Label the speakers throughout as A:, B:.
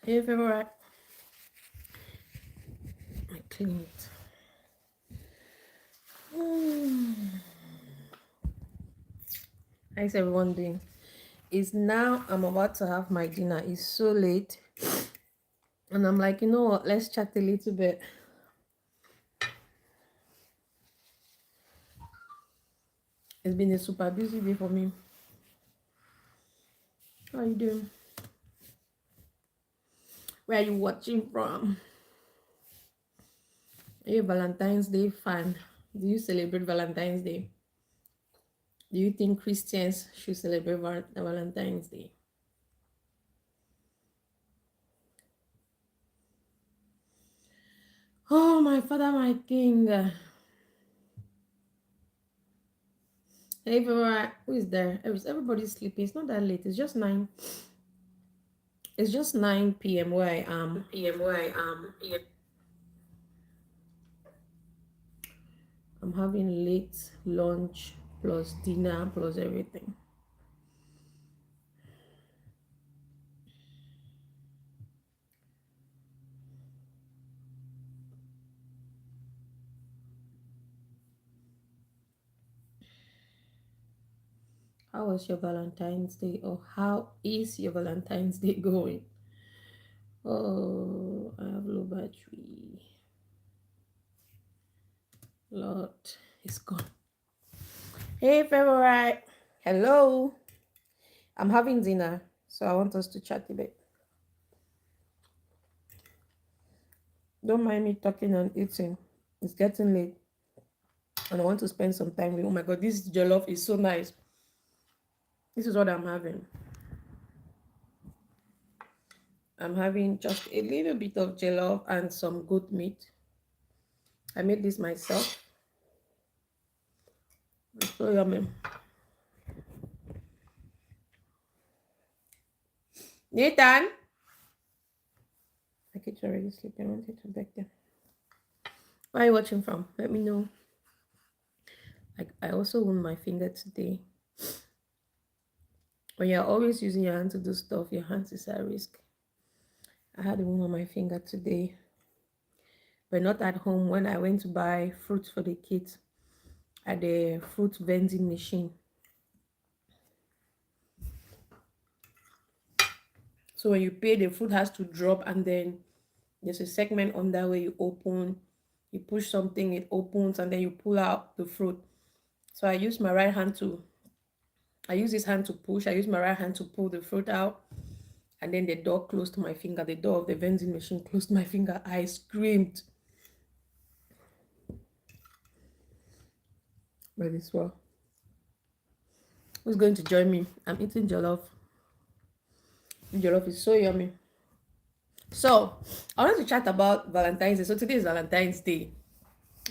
A: Hey, favorite. I clean it. How's everyone doing? It's now I'm about to have my dinner. It's so late. And I'm like, you know what? Let's chat a little bit. It's been a super busy day for me. How are you doing? Where are you watching from? Are you a Valentine's Day fan? Do you celebrate Valentine's Day? Do you think Christians should celebrate Valentine's Day? Oh, my father, my king. Hey, everyone, who is there? Everybody's sleeping. It's not that late. It's just 9. It's just 9 p.m. where I am.
B: Yeah.
A: I'm having late lunch plus dinner plus everything. How was your Valentine's Day? Or how is your Valentine's Day going? Oh, I have low battery. Lord, it's gone. Hey, favorite. Hello. I'm having dinner, so I want us to chat a bit. Don't mind me talking and eating. It's getting late, and I want to spend some time with. Oh my God, this jollof is so nice. This is what I'm having. I'm having just a little bit of jollof and some goat meat. I made this myself. It's so yummy. Nathan, my kid's already sleeping. I wanted to beg them. Where are you watching from? Let me know. I also wound my finger today. When you're always using your hand to do stuff, your hands is at risk. I had a wound on my finger today, but not at home. When I went to buy fruit for the kids at the fruit vending machine. So when you pay, the food has to drop, and then there's a segment on that where you open, you push something, it opens, and then you pull out the fruit. So I use this hand to push, I use my right hand to pull the fruit out, and then the door closed to my finger. The door of the vending machine closed my finger. I screamed. But this well. Who's going to join me? I'm eating jollof. Jollof is so yummy. So, I wanted to chat about Valentine's Day. So, today is Valentine's Day.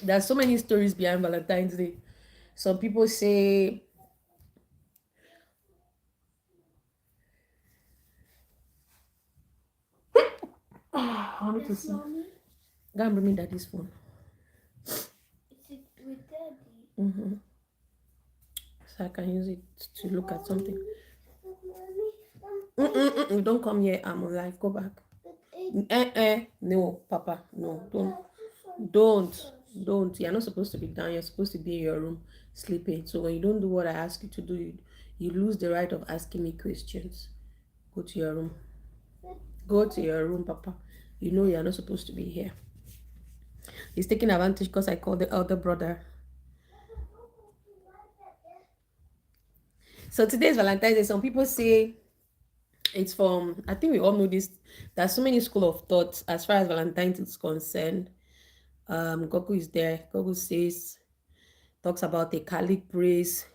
A: There are so many stories behind Valentine's Day. Some people say, I want to see. Go and bring me daddy's phone.
B: Is it with daddy?
A: Mm-hmm. So I can use it to look at something. Don't come here. I'm alive. Go back. No, Papa. No, don't. You're not supposed to be down. You're supposed to be in your room sleeping. So when you don't do what I ask you to do, you lose the right of asking me questions. Go to your room. Go to your room, Papa. You know you're not supposed to be here. He's taking advantage because I called the elder brother. So today is Valentine's Day. Some people say it's from, I think we all know this. There's so many school of thoughts as far as Valentine's is concerned. Goku is there. Goku says, talks about a Catholic priest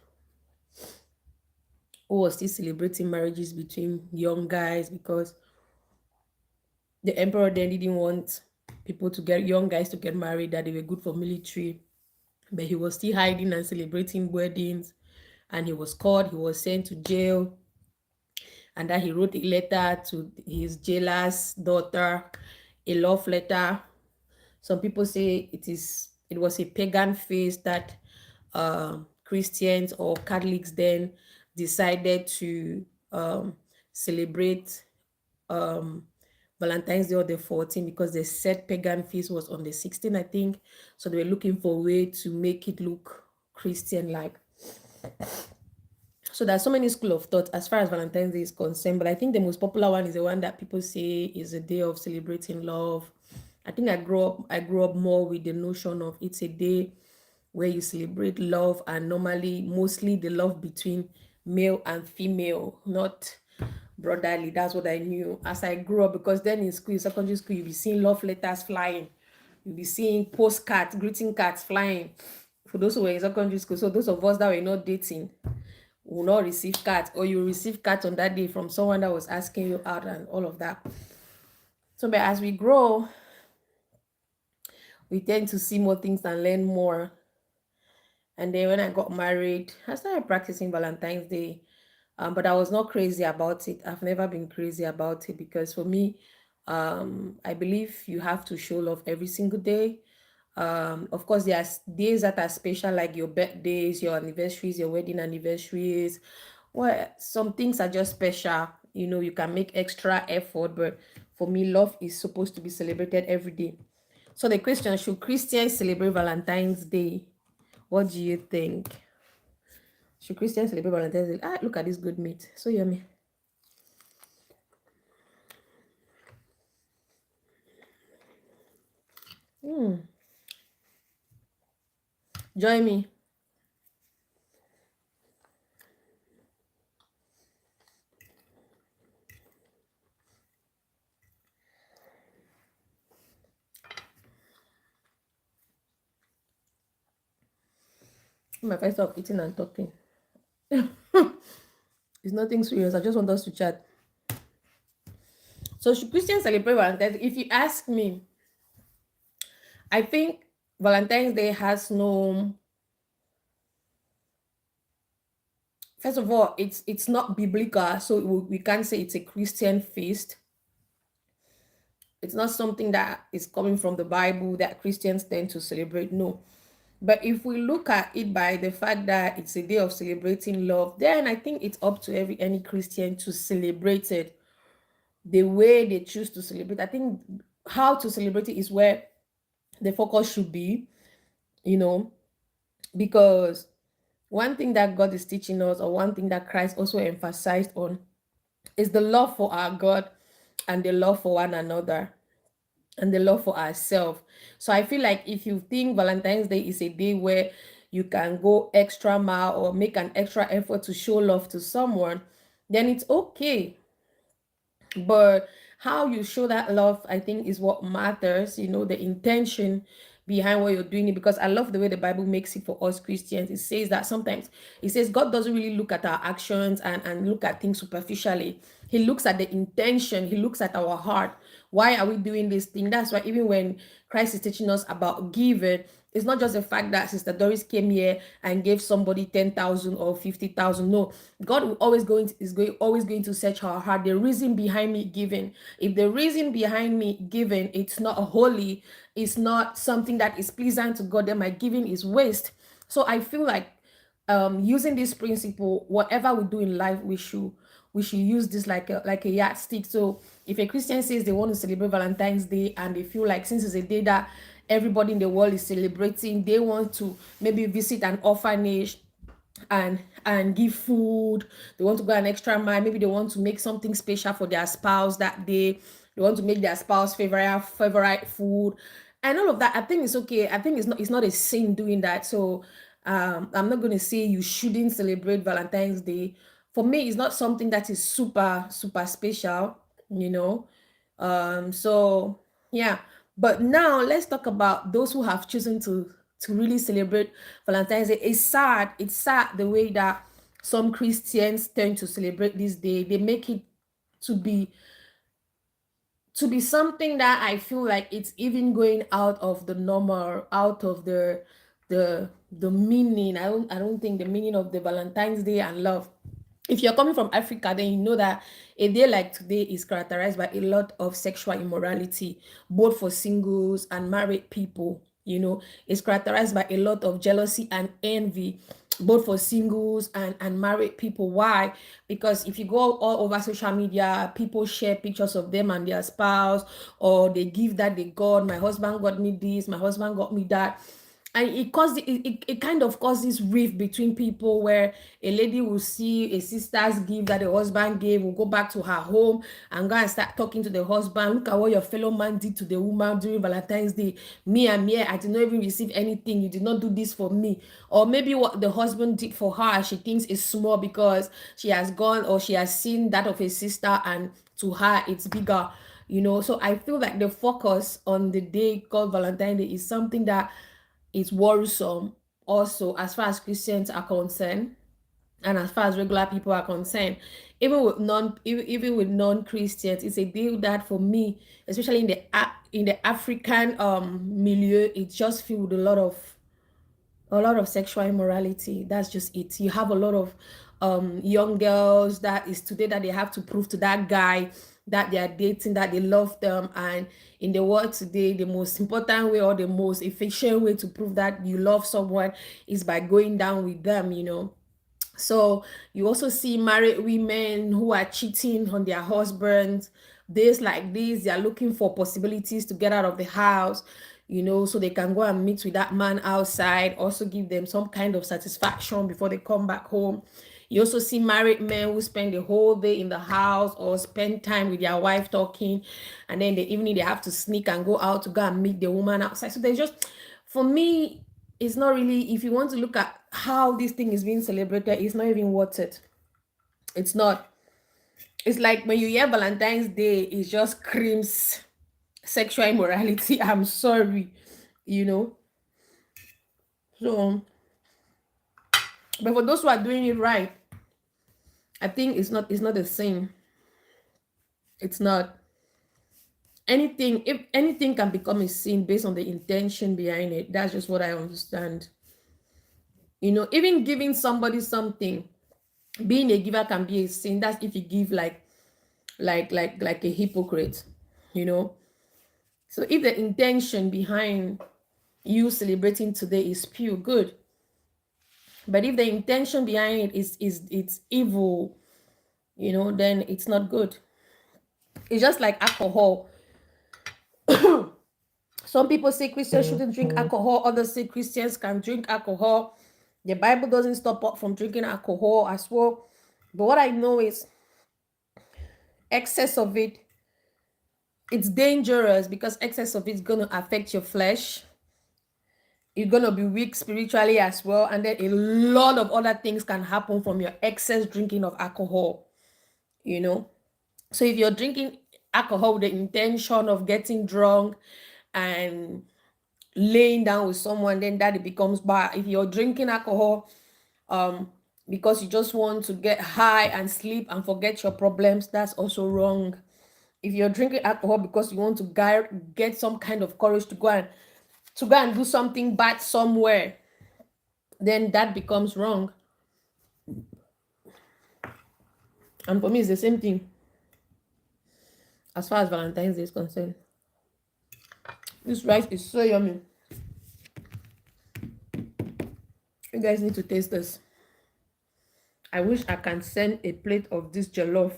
A: who was still celebrating marriages between young guys because the emperor then didn't want people to get young guys to get married, that they were good for military. But he was still hiding and celebrating weddings, and he was caught, he was sent to jail, and that he wrote a letter to his jailer's daughter, a love letter. Some people say it was a pagan feast that Christians or Catholics then decided to celebrate Valentine's Day on the 14th because the said pagan feast was on the 16th, I think. So they were looking for a way to make it look Christian like. So there's so many school of thought as far as Valentine's Day is concerned, but I think the most popular one is the one that people say is a day of celebrating love. I think I grew up more with the notion of it's a day where you celebrate love, and normally mostly the love between male and female, not brotherly. That's what I knew as I grew up, because then in school, in secondary school, you'll be seeing love letters flying, you'll be seeing postcards, greeting cards flying for those who were in secondary school. So those of us that were not dating will not receive cards, or you receive cards on that day from someone that was asking you out and all of that. So but as we grow, we tend to see more things and learn more. And then when I got married, I started practicing Valentine's Day. But I was not crazy about it. I've never been crazy about it because for me, I believe you have to show love every single day. Of course, there are days that are special, like your birthdays, your anniversaries, your wedding anniversaries. Well, some things are just special. You can make extra effort, but for me, love is supposed to be celebrated every day. So the question, should Christians celebrate Valentine's Day? What do you think? Should Christians celebrate Valentine's Day? Ah, look at this good meat. So yummy. Join me. My first stop eating and talking. It's nothing serious. I just want us to chat. So should Christians celebrate Valentine's Day? If you ask me, I think Valentine's Day has no. First of all, it's not biblical, so we can't say it's a Christian feast. It's not something that is coming from the Bible that Christians tend to celebrate. No. But if we look at it by the fact that it's a day of celebrating love, then I think it's up to any Christian to celebrate it the way they choose to celebrate. I think how to celebrate it is where the focus should be, you know, because one thing that God is teaching us, or one thing that Christ also emphasized on, is the love for our God and the love for one another and the love for ourselves. So I feel like if you think Valentine's Day is a day where you can go extra mile or make an extra effort to show love to someone, then it's okay. But how you show that love, I think, is what matters, the intention behind what you're doing it. Because I love the way the Bible makes it for us Christians. It says that sometimes it says God doesn't really look at our actions and look at things superficially. He looks at the intention, he looks at our heart. Why are we doing this thing? That's why even when Christ is teaching us about giving, it's not just the fact that Sister Doris came here and gave somebody 10,000 or 50,000. No, God will always going to search our heart. The reason behind me giving. If the reason behind me giving, it's not holy, it's not something that is pleasant to God, then my giving is waste. So I feel like using this principle, whatever we do in life, we should use this like a yardstick. So if a Christian says they want to celebrate Valentine's Day and they feel like since it's a day that everybody in the world is celebrating, they want to maybe visit an orphanage and give food. They want to go an extra mile. Maybe they want to make something special for their spouse that day. They want to make their spouse favorite food and all of that. I think it's okay. I think it's not a sin doing that. So I'm not going to say you shouldn't celebrate Valentine's Day. For me, it's not something that is super super special, you know. So yeah. But now let's talk about those who have chosen to really celebrate Valentine's Day. It's sad the way that some Christians tend to celebrate this day. They make it to be something that I feel like it's even going out of the normal, out of the meaning. I don't think the meaning of the Valentine's Day and love. If you're coming from Africa, then you know that a day like today is characterized by a lot of sexual immorality, both for singles and married people. It's characterized by a lot of jealousy and envy. both for singles and married people. Why? Because if you go all over social media, people share pictures of them and their spouse, or they give that they got, my husband got me this, my husband got me that. And it kind of causes rift between people, where a lady will see a sister's gift that the husband gave, will go back to her home and go and start talking to the husband. Look at what your fellow man did to the woman during Valentine's Day. Me, I did not even receive anything. You did not do this for me. Or maybe what the husband did for her, she thinks is small because she has gone or she has seen that of a sister, and to her it's bigger. So I feel like the focus on the day called Valentine's Day is something that is worrisome also, as far as Christians are concerned, and as far as regular people are concerned. Even with non-Christians, it's a deal that, for me, especially in the African milieu, it's just filled with a lot of sexual immorality. That's just it. You have a lot of young girls that is today that they have to prove to that guy that they are dating that they love them. And in the world today, the most important way or the most efficient way to prove that you love someone is by going down with them. So you also see married women who are cheating on their husbands. Days like this, they are looking for possibilities to get out of the house, so they can go and meet with that man outside, also give them some kind of satisfaction before they come back home. You also see married men who spend the whole day in the house or spend time with their wife talking, and then the evening they have to sneak and go out to go and meet the woman outside. So there's just, for me, it's not really, if you want to look at how this thing is being celebrated, it's not even worth it. It's not. It's like when you hear Valentine's Day, it just screams sexual immorality. I'm sorry, you know. So, but for those who are doing it right, I think it's not the same. It's not. Anything, if anything can become a sin based on the intention behind it. That's just what I understand. Even giving somebody something, being a giver can be a sin. That's if you give like a hypocrite, you know. So if the intention behind you celebrating today is pure, good. But if the intention behind it is it's evil, then it's not good. It's just like alcohol. Some people say Christians shouldn't drink alcohol, others say Christians can drink alcohol. The Bible doesn't stop us from drinking alcohol as well. But what I know is excess of it, it's dangerous, because excess of it is going to affect your flesh. You're going to be weak spiritually as well. And then a lot of other things can happen from your excess drinking of alcohol. So if you're drinking alcohol with the intention of getting drunk and laying down with someone, then that it becomes bad. If you're drinking alcohol because you just want to get high and sleep and forget your problems, that's also wrong. If you're drinking alcohol because you want to get some kind of courage to go and do something bad somewhere, then that becomes wrong. And for me, it's the same thing as far as Valentine's Day is concerned. This rice is so yummy. You guys need to taste this. I wish I can send a plate of this jollof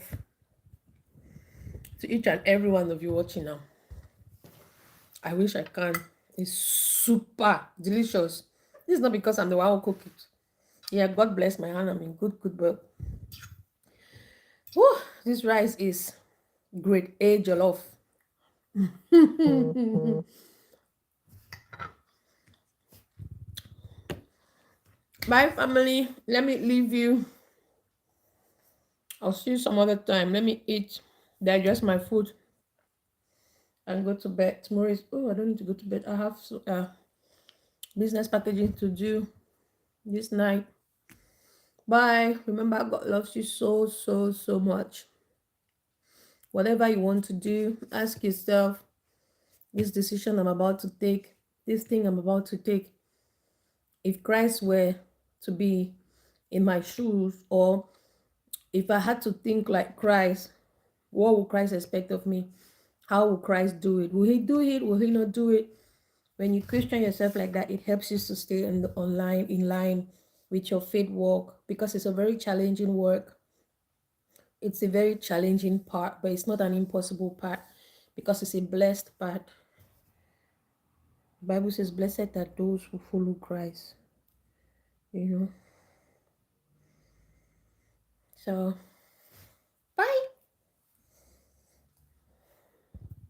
A: to each and every one of you watching now. I wish I can. It's super delicious. This is not because I'm the one who cook it. Yeah, God bless my hand. I'm in good birth. Whew, this rice is grade A jollof. Bye, family. Let me leave you. I'll see you some other time. Let me eat, digest my food, and go to bed. Tomorrow is, I don't need to go to bed. I have business packaging to do this night. Bye. Remember, God loves you so, so, so much. Whatever you want to do, ask yourself, this decision I'm about to take, this thing I'm about to take, if Christ were to be in my shoes, or if I had to think like Christ, what would Christ expect of me? How will Christ do it? Will he do it? Will he not do it? When you question yourself like that, it helps you to stay in line with your faith walk, because it's a very challenging work. It's a very challenging part, but it's not an impossible part because it's a blessed part. The Bible says, "Blessed are those who follow Christ." You know, so